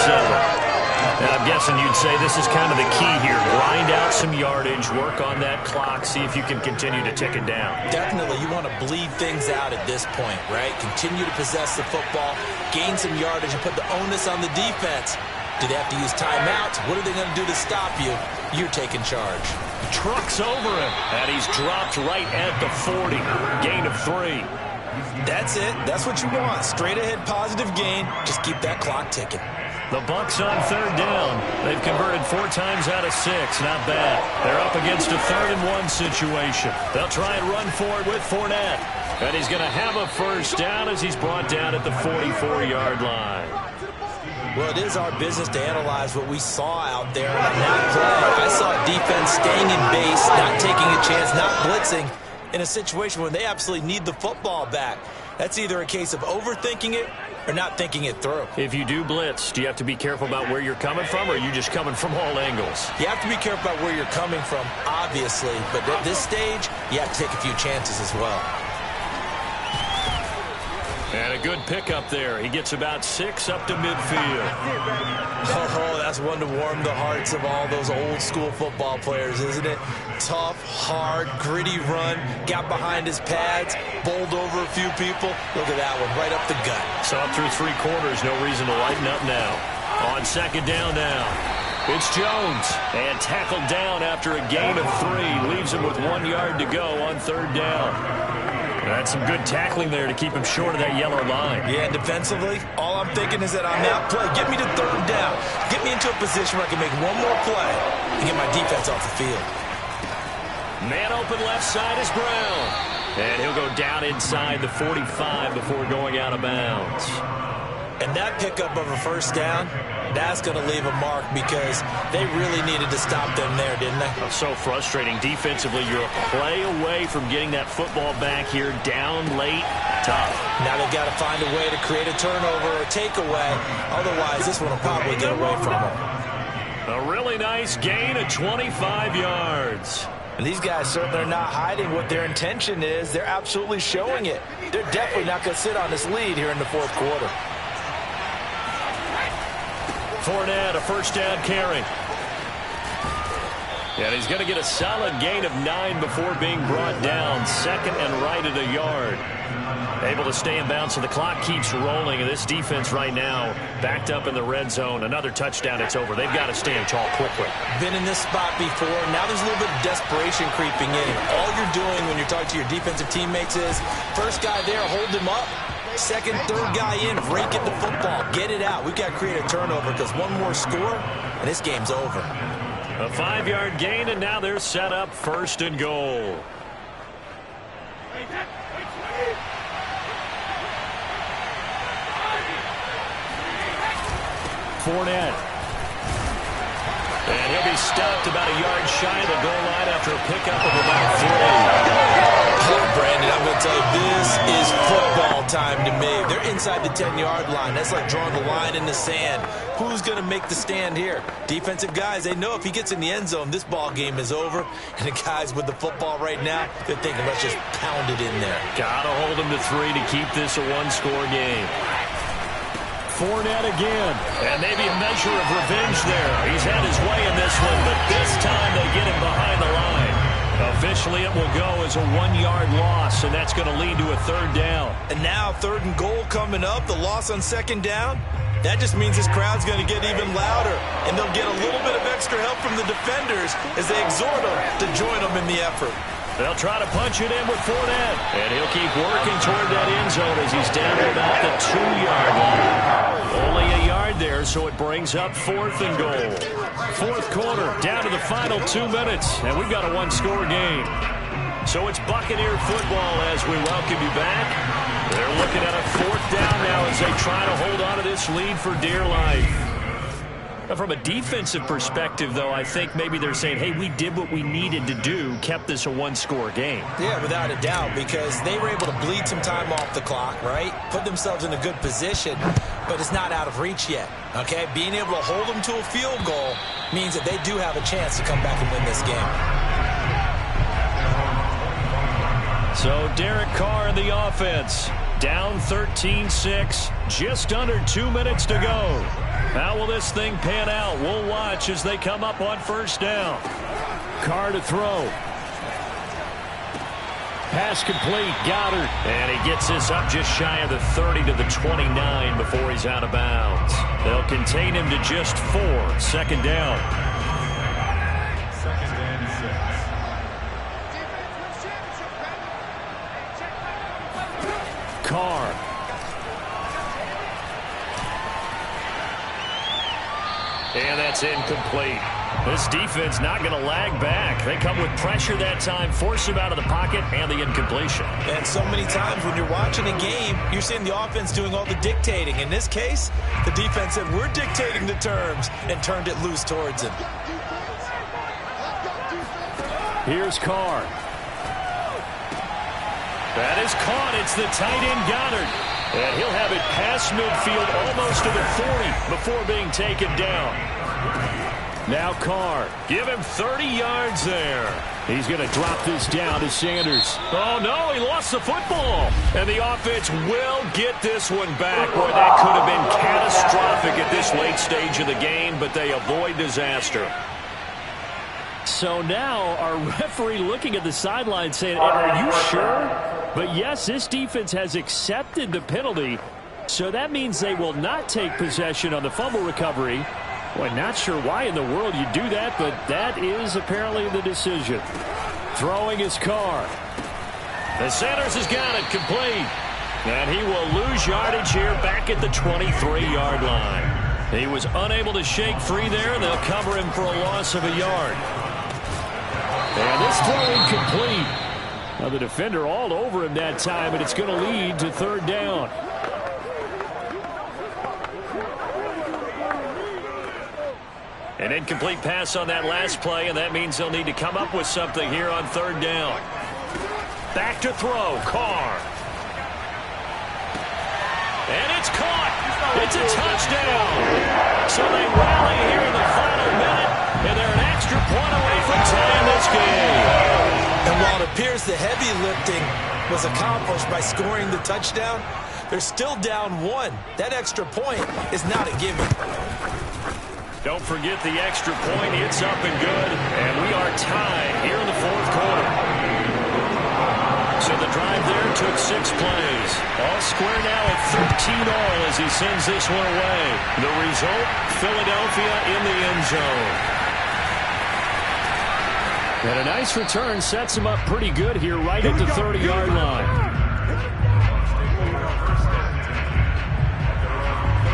37. And I'm guessing you'd say this is kind of the key here. Grind out some yardage, work on that clock, see if you can continue to tick it down. Definitely, you want to bleed things out at this point, right? Continue to possess the football, gain some yardage, and put the onus on the defense. Do they have to use timeouts? What are they going to do to stop you? You're taking charge. Trucks over him, and he's dropped right at the 40. Gain of 3. That's it. That's what you want. Straight ahead positive gain. Just keep that clock ticking. The Bucs on 3rd down. They've converted 4 times out of 6. Not bad. They're up against a 3rd and 1 situation. They'll try and run for it with Fournette. And he's going to have a 1st down as he's brought down at the 44-yard line. Well, it is our business to analyze what we saw out there on that play. I saw defense staying in base, not taking a chance, not blitzing in a situation when they absolutely need the football back. That's either a case of overthinking it or not thinking it through. If you do blitz, do you have to be careful about where you're coming from, or are you just coming from all angles? You have to be careful about where you're coming from, obviously, but at this stage, you have to take a few chances as well. And a good pickup there. He gets about 6 up to midfield. Oh, that's one to warm the hearts of all those old school football players, isn't it? Tough, hard, gritty run. Got behind his pads, bowled over a few people. Look at that one, right up the gut. So up through 3 quarters, no reason to lighten up now. On second down now. It's Jones. And tackled down after a gain of 3. Leaves him with 1 yard to go on third down. That's some good tackling there to keep him short of that yellow line. Yeah, and defensively, all I'm thinking is that on that play, get me to third down. Get me into a position where I can make one more play and get my defense off the field. Man open left side is Brown. And he'll go down inside the 45 before going out of bounds. And that pickup of a first down, that's going to leave a mark because they really needed to stop them there, didn't they? So frustrating. Defensively, you're a play away from getting that football back here down late. Tough. Now they've got to find a way to create a turnover or takeaway. Otherwise, this one will probably get away from them. A really nice gain of 25 yards. And these guys certainly are not hiding what their intention is. They're absolutely showing it. They're definitely not going to sit on this lead here in the fourth quarter. Fournette, a first down carry. And he's going to get a solid gain of 9 before being brought down. Second and right at a yard. Able to stay in bounds, so the clock keeps rolling. And this defense right now backed up in the red zone. Another touchdown, it's over. They've got to stand tall quickly. Been in this spot before. Now there's a little bit of desperation creeping in. All you're doing when you're talking to your defensive teammates is, first guy there, hold him up. Second, third guy in, rake at the football. Get it out. We've got to create a turnover because one more score, and this game's over. A 5-yard gain, and now they're set up first and goal. Fournette. And he'll be stopped about a yard shy of the goal line after a pickup of about 3. Brandon, I'm going to tell you, this is football time to me. They're inside the 10-yard line. That's like drawing the line in the sand. Who's going to make the stand here? Defensive guys, they know if he gets in the end zone, this ball game is over. And the guys with the football right now, they're thinking, let's just pound it in there. Got to hold him to 3 to keep this a one-score game. Fournette again. And maybe a measure of revenge there. He's had his way in this one, but this time they get him behind the line. Officially, it will go as a 1-yard loss, and that's going to lead to a third down. And now third and goal coming up, the loss on second down. That just means this crowd's going to get even louder, and they'll get a little bit of extra help from the defenders as they exhort them to join them in the effort. They'll try to punch it in with Fournette, and he'll keep working toward that end zone as he's down to about the 2-yard line. Only a yard there, so it brings up fourth and goal. Fourth quarter, down to the final 2 minutes, and we've got a one-score game. So it's Buccaneer football as we welcome you back. They're looking at a fourth down now as they try to hold on to this lead for dear life. Now, from a defensive perspective, though, I think maybe they're saying, hey, we did what we needed to do, kept this a one-score game. Yeah, without a doubt, because they were able to bleed some time off the clock, right? Put themselves in a good position, but it's not out of reach yet, okay? Being able to hold them to a field goal means that they do have a chance to come back and win this game. So Derek Carr in the offense, down 13-6, just under 2 minutes to go. How will this thing pan out? We'll watch as they come up on first down. Carr to throw. Pass complete, Goddard. And he gets this up just shy of the 30 to the 29 before he's out of bounds. They'll contain him to just 4. Second down. Carr. And that's incomplete. This defense not going to lag back. They come with pressure that time, force him out of the pocket, and the incompletion. And so many times when you're watching a game, you're seeing the offense doing all the dictating. In this case, the defense said, we're dictating the terms, and turned it loose towards him. Here's Carr. That is caught. It's the tight end Goddard. And he'll have it past midfield almost to the 40 before being taken down. Now Carr. Give him 30 yards there. He's going to drop this down to Sanders. Oh, no, he lost the football. And the offense will get this one back. Boy, that could have been catastrophic at this late stage of the game, but they avoid disaster. So now our referee looking at the sideline saying, are you sure? But yes, this defense has accepted the penalty. So that means they will not take possession on the fumble recovery. Well, not sure why in the world you do that, but that is apparently the decision. Throwing his Carr. The Sanders has got it complete. And he will lose yardage here back at the 23-yard line. He was unable to shake free there, and they'll cover him for a loss of a yard. And this throw incomplete. Now the defender all over him that time, and it's going to lead to third down. An incomplete pass on that last play, and that means they'll need to come up with something here on third down. Back to throw, Carr. And it's caught. It's a touchdown. So they rally here in the final minute, and they're an extra point away from tying this game. And while it appears the heavy lifting was accomplished by scoring the touchdown, they're still down one. That extra point is not a given. Don't forget the extra point. It's up and good. And we are tied here in the fourth quarter. So the drive there took 6 plays. All square now at 13 all as he sends this one away. The result, Philadelphia in the end zone. And a nice return sets him up pretty good here right at the 30-yard line.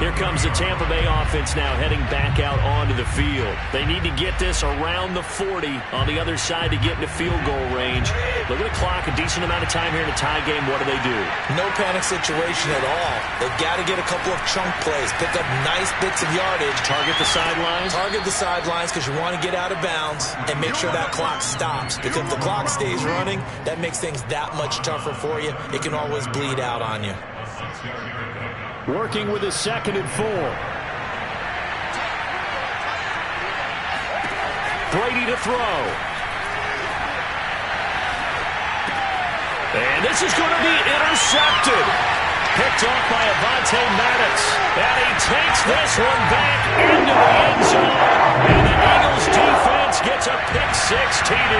Here comes the Tampa Bay offense now heading back out onto the field. They need to get this around the 40 on the other side to get into field goal range. Look at the clock, a decent amount of time here in a tie game. What do they do? No panic situation at all. They've got to get a couple of chunk plays, pick up nice bits of yardage. Target the sidelines? Target the sidelines because you want to get out of bounds and make sure that clock stops. Because if the clock stays running, that makes things that much tougher for you. It can always bleed out on you. Working with a 2nd and 4. Brady to throw. And this is going to be intercepted. Picked off by Avonte Maddox. And he takes this one back into the end zone. And the Eagles defense gets a pick-6 TD.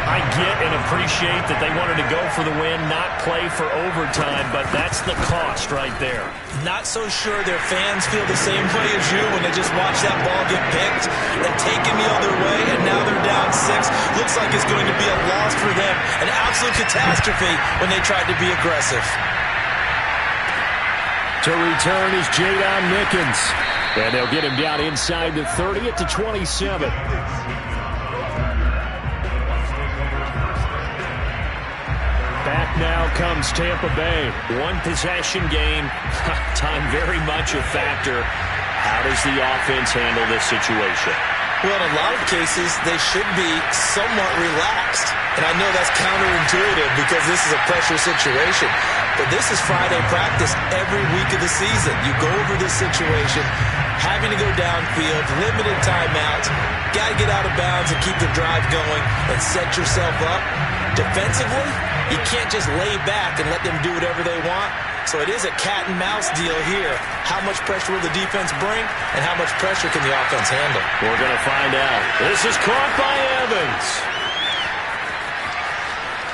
I get and appreciate that they wanted to go for the win, not play for overtime, but that's the cost right there. Not so sure their fans feel the same way as you when they just watch that ball get picked and taken the other way, and now they're down 6. Looks like it's going to be a loss for them, an absolute catastrophe when they tried to be aggressive. To return is Jadon Mickens, and they'll get him down inside the 30 at the 27. Back now comes Tampa Bay. One possession game. Time very much a factor. How does the offense handle this situation? Well, in a lot of cases, they should be somewhat relaxed. And I know that's counterintuitive because this is a pressure situation. But this is Friday practice every week of the season. You go over this situation, having to go downfield, limited timeouts, got to get out of bounds and keep the drive going and set yourself up. Defensively, you can't just lay back and let them do whatever they want. So it is a cat and mouse deal here. How much pressure will the defense bring, and how much pressure can the offense handle? We're going to find out. This is caught by Evans.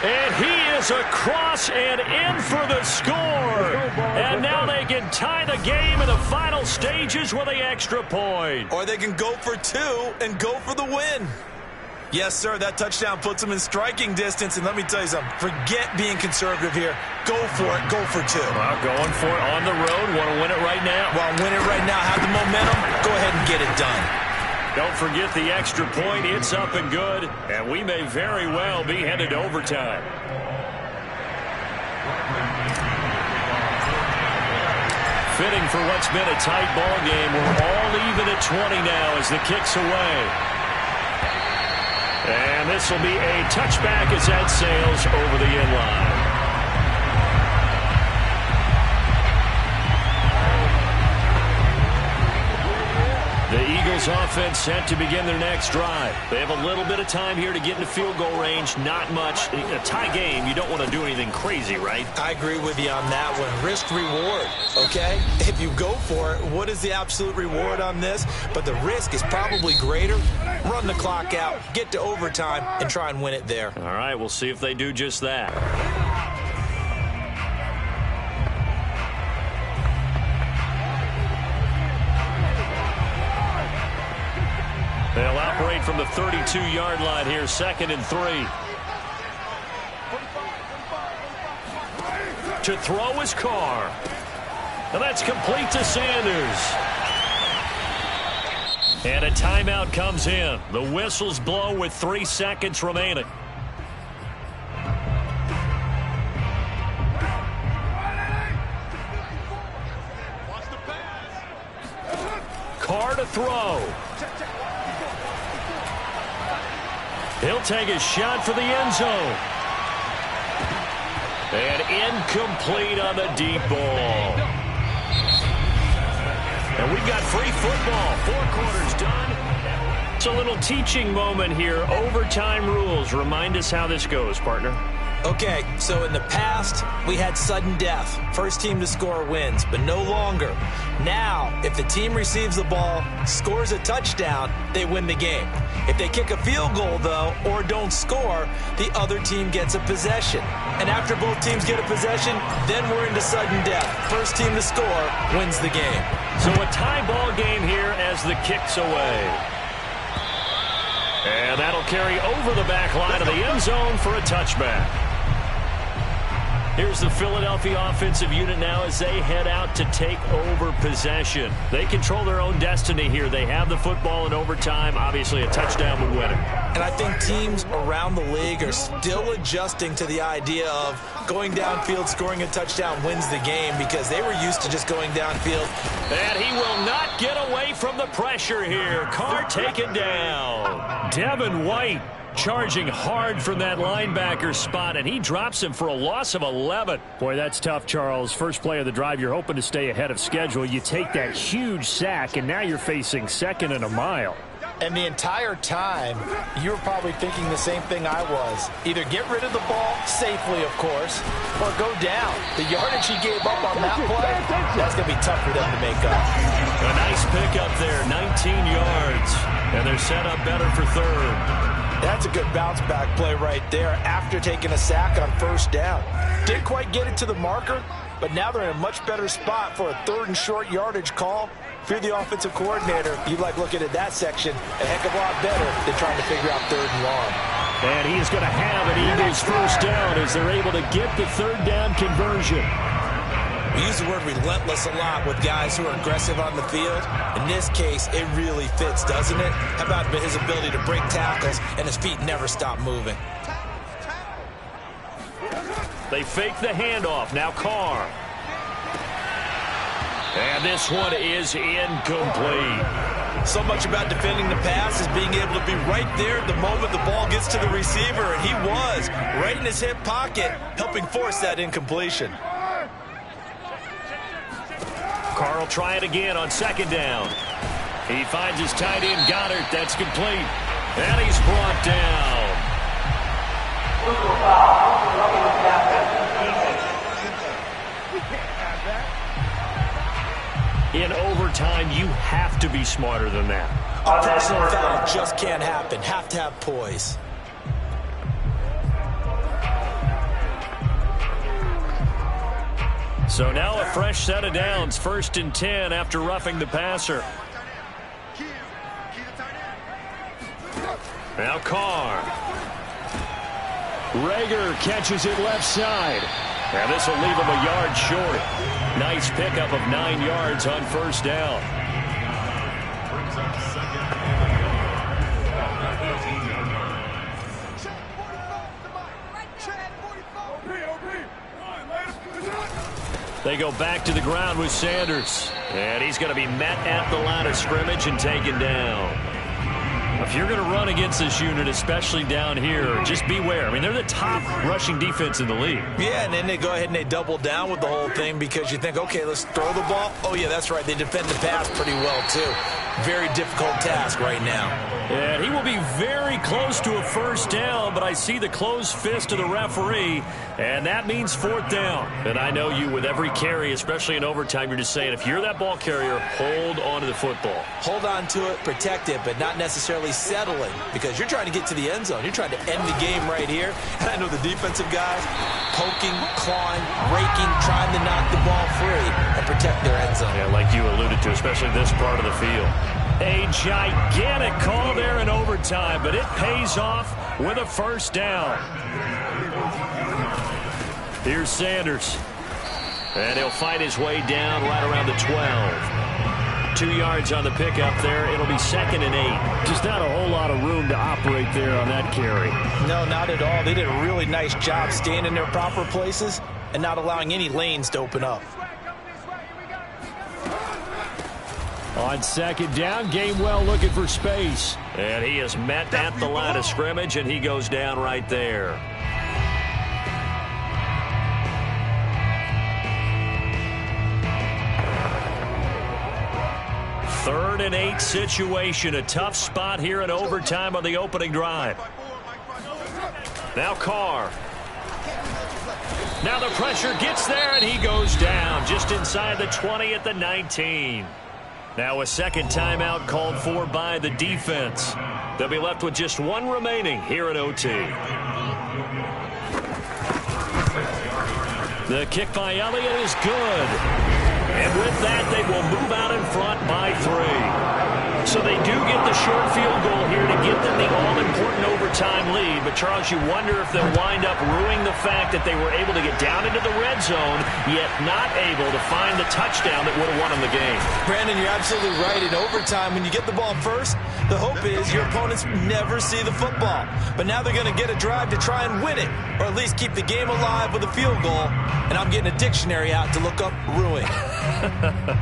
And he is across and in for the score. And now they can tie the game in the final stages with the extra point. Or they can go for 2 and go for the win. Yes, sir, that touchdown puts them in striking distance. And let me tell you something, forget being conservative here. Go for it, go for 2. Well, going for it on the road. Want to win it right now? Well, win it right now, have the momentum, go ahead and get it done. Don't forget the extra point. It's up and good. And we may very well be headed to overtime. Fitting for what's been a tight ball game. We're all even at 20 now as the kick's away. And this will be a touchback as that sails over the end line. The Eagles offense set to begin their next drive. They have a little bit of time here to get into field goal range. Not much. A tie game, you don't want to do anything crazy, right? I agree with you on that one. Risk reward, okay? If you go for it, what is the absolute reward on this? But the risk is probably greater. Run the clock out, get to overtime, and try and win it there. All right, we'll see if they do just that. They'll operate from the 32-yard line here, 2nd and 3. To throw is Carr. And that's complete to Sanders. And a timeout comes in. The whistles blow with 3 seconds remaining. Carr to throw. He'll take a shot for the end zone. And incomplete on the deep ball. And we've got free football. 4 quarters done. It's a little teaching moment here. Overtime rules. Remind us how this goes, partner. Okay, so in the past, we had sudden death. First team to score wins, but no longer. Now, if the team receives the ball, scores a touchdown, they win the game. If they kick a field goal, though, or don't score, the other team gets a possession. And after both teams get a possession, then we're into sudden death. First team to score wins the game. So a tie ball game here as the kick's away. And that'll carry over the back line of the end zone for a touchback. Here's the Philadelphia offensive unit now as they head out to take over possession. They control their own destiny here. They have the football in overtime. Obviously, a touchdown would win it. And I think teams around the league are still adjusting to the idea of going downfield, scoring a touchdown wins the game because they were used to just going downfield. And he will not get away from the pressure here. Carr taken down. Devin White charging hard from that linebacker spot, and he drops him for a loss of 11. Boy, that's tough, Charles. First play of the drive, you're hoping to stay ahead of schedule. You take that huge sack, and now you're facing 2nd and a mile. And the entire time, you were probably thinking the same thing I was. Either get rid of the ball, safely, of course, or go down. The yardage he gave up on that play, that's going to be tough for them to make up. A nice pickup there, 19 yards. And they're set up better for 3rd. That's a good bounce-back play right there after taking a sack on 1st down. Didn't quite get it to the marker, but now they're in a much better spot for a 3rd and short yardage call. If you're the offensive coordinator, you like looking at that section a heck of a lot better than trying to figure out 3rd and long. And he is going to have an Eagles 1st down as they're able to get the 3rd down conversion. We use the word relentless a lot with guys who are aggressive on the field. In this case, it really fits, doesn't it? How about his ability to break tackles and his feet never stop moving? They fake the handoff. Now Carr. And this one is incomplete. So much about defending the pass is being able to be right there at the moment the ball gets to the receiver, and he was right in his hip pocket, helping force that incompletion. Carr will try it again on 2nd down. He finds his tight end, Goddard. That's complete. And he's brought down. In overtime, you have to be smarter than that. A personal foul just can't happen. Have to have poise. So now a fresh set of downs. 1st and 10 after roughing the passer. Now Carr. Reagor catches it left side. And this will leave him a yard short. Nice pickup of 9 yards on 1st down. They go back to the ground with Sanders. And he's going to be met at the line of scrimmage and taken down. If you're going to run against this unit, especially down here, just beware. I mean, they're the top rushing defense in the league. Yeah, and then they go ahead and they double down with the whole thing because you think, okay, let's throw the ball. Oh, yeah, that's right. They defend the pass pretty well, too. Very difficult task right now. And he will be very close to a first down, but I see the closed fist of the referee, and that means fourth down. And I know you, with every carry, especially in overtime, you're just saying, if you're that ball carrier, hold on to the football. Hold on to it, protect it, but not necessarily settling, because you're trying to get to the end zone. You're trying to end the game right here. And I know the defensive guys poking, clawing, raking, trying to knock the ball free and protect their end zone. Yeah, like you alluded to, especially this part of the field. A gigantic call there in overtime, but it pays off with a first down. Here's Sanders. And he'll fight his way down right around the 12. 2 yards on the pickup there. It'll be 2nd and 8. Just not a whole lot of room to operate there on that carry. No, not at all. They did a really nice job staying in their proper places and not allowing any lanes to open up. On 2nd down, Gainwell looking for space. And he is met at the line of scrimmage, and he goes down right there. Third and 8 situation. A tough spot here in overtime on the opening drive. Now Carr. Now the pressure gets there, and he goes down just inside the 20 at the 19. Now a second timeout called for by the defense. They'll be left with just one remaining here at OT. The kick by Elliott is good. And with that, they will move out in front by 3. So they do get the short field goal here to get them the all-important overtime lead. But, Charles, you wonder if they'll wind up ruining the fact that they were able to get down into the red zone, yet not able to find the touchdown that would have won them the game. Brandon, you're absolutely right. In overtime, when you get the ball first, the hope is your opponents never see the football. But now they're going to get a drive to try and win it, or at least keep the game alive with a field goal. And I'm getting a dictionary out to look up ruin.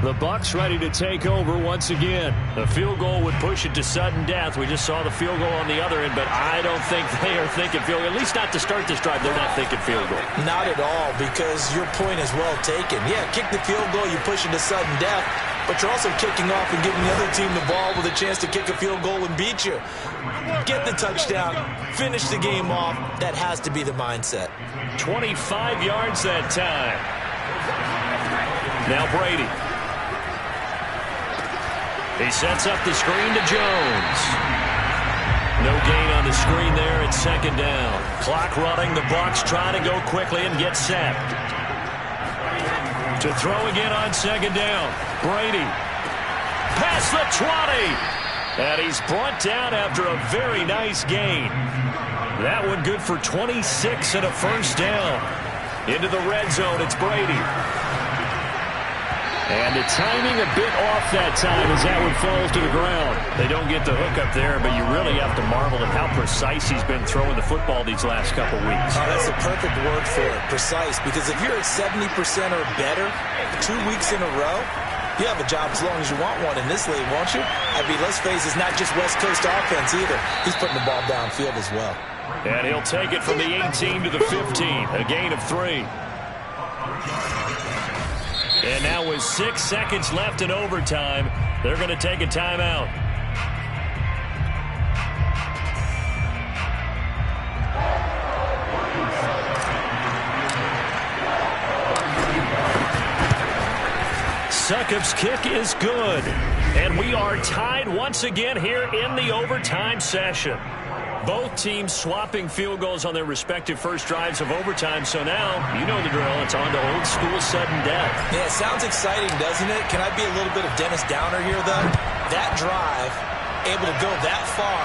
The Bucs ready to take over once again. The field goal would push it to sudden death. We just saw the field goal on the other end, but I don't think they are thinking field goal. At least not to start this drive. They're not thinking field goal. Not at all, because your point is well taken. Yeah, kick the field goal, you push it to sudden death, but you're also kicking off and giving the other team the ball with a chance to kick a field goal and beat you. Get the touchdown, finish the game off. That has to be the mindset. 25 yards that time. Now Brady. He sets up the screen to Jones. No gain on the screen there at 2nd down. Clock running. The Bucs trying to go quickly and get set. To throw again on 2nd down. Brady. Past the 20. And he's brought down after a very nice gain. That one good for 26 and a first down. Into the red zone, it's Brady. And the timing a bit off that time as that one falls to the ground. They don't get the hook up there, but you really have to marvel at how precise he's been throwing the football these last couple weeks. Oh, that's the perfect word for it, precise. Because if you're at 70% or better 2 weeks in a row, you have a job as long as you want one in this league, won't you? I mean, let's face it, it's not just West Coast offense either. He's putting the ball downfield as well. And he'll take it from the 18 to the 15, a gain of 3. And now with 6 seconds left in overtime, they're going to take a timeout. Succop's kick is good. And we are tied once again here in the overtime session. Both teams swapping field goals on their respective first drives of overtime. So now, you know the drill. It's on to old school sudden death. Yeah, it sounds exciting, doesn't it? Can I be a little bit of Dennis Downer here, though? That drive, able to go that far,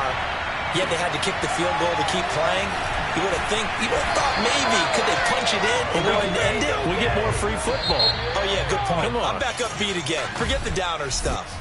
yet they had to kick the field goal to keep playing. You would have thought maybe, could they punch it in and go and end it? We get more free football. Oh, yeah, good point. Come on. I'm back upbeat again. Forget the Downer stuff.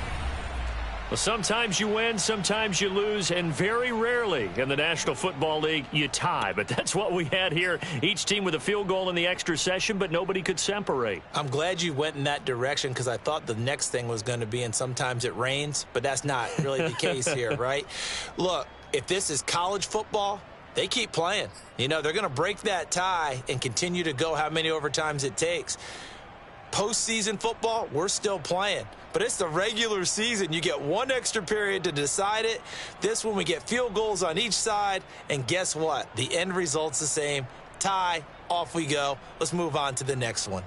Well, sometimes you win, sometimes you lose, and very rarely in the National Football League you tie. But that's what we had here. Each team with a field goal in the extra session, but nobody could separate. I'm glad you went in that direction because I thought the next thing was going to be, and sometimes it rains, but that's not really the case here, right? Look, if this is college football, they keep playing. You know, they're going to break that tie and continue to go how many overtimes it takes. Postseason football, we're still playing. But it's the regular season. You get one extra period to decide it. This one, we get field goals on each side. And guess what? The end result's the same. Tie, off we go. Let's move on to the next one.